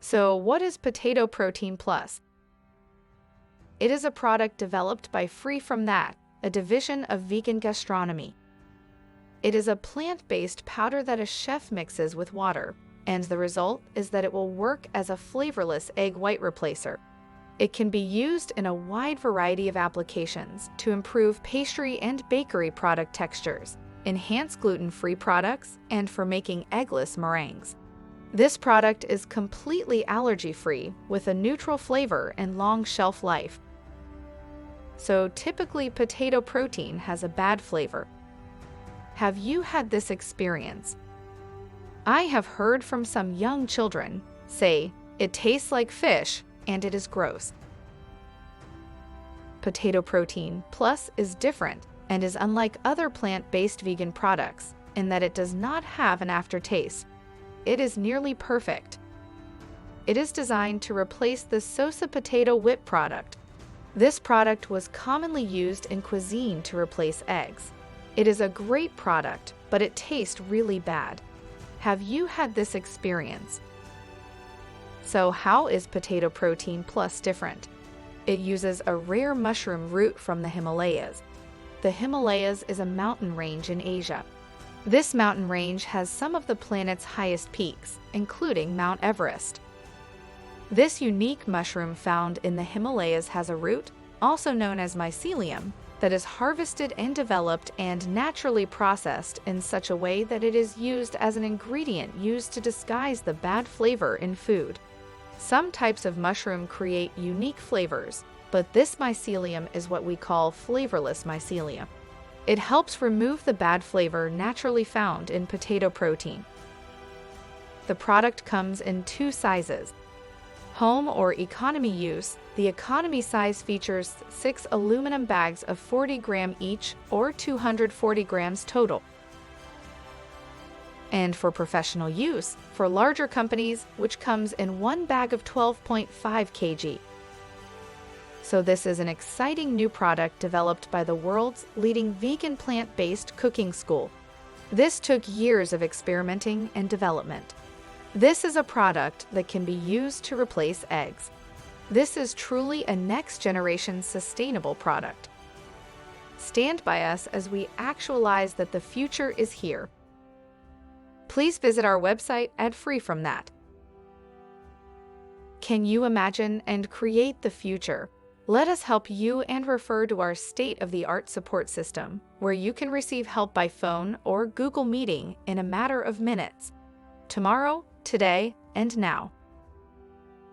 So, what is Potato Protein Plus? It is a product developed by Free From That, a division of vegan gastronomy. It is a plant-based powder that a chef mixes with water, and the result is that it will work as a flavorless egg white replacer. It can be used in a wide variety of applications to improve pastry and bakery product textures, enhance gluten-free products, and for making eggless meringues. This product is completely allergy-free with a neutral flavor and long shelf life. So typically, potato protein has a bad flavor. Have you had this experience? I have heard from some young children say, "It tastes like fish and it is gross." Potato Protein Plus is different and is unlike other plant-based vegan products in that it does not have an aftertaste. It is nearly perfect. It is designed to replace the Sosa potato whip product. This product was commonly used in cuisine to replace eggs. It is a great product, but it tastes really bad. Have you had this experience? So how is Potato Protein Plus different? It uses a rare mushroom root from the Himalayas. The Himalayas is a mountain range in Asia. This mountain range has some of the planet's highest peaks, including Mount Everest. This unique mushroom found in the Himalayas has a root, also known as mycelium, that is harvested and developed and naturally processed in such a way that it is used as an ingredient used to disguise the bad flavor in food. Some types of mushroom create unique flavors, but this mycelium is what we call flavorless mycelium. It helps remove the bad flavor naturally found in potato protein. The product comes in 2 sizes. Home or economy use, the economy size features 6 aluminum bags of 40 grams each or 240 grams total. And for professional use, for larger companies, which comes in 1 bag of 12.5 kg. So this is an exciting new product developed by the world's leading vegan plant-based cooking school. This took years of experimenting and development. This is a product that can be used to replace eggs. This is truly a next-generation sustainable product. Stand by us as we actualize that the future is here. Please visit our website at Free From That. Can you imagine and create the future? Let us help you and refer to our state-of-the-art support system, where you can receive help by phone or Google Meeting in a matter of minutes. Tomorrow, today, and now.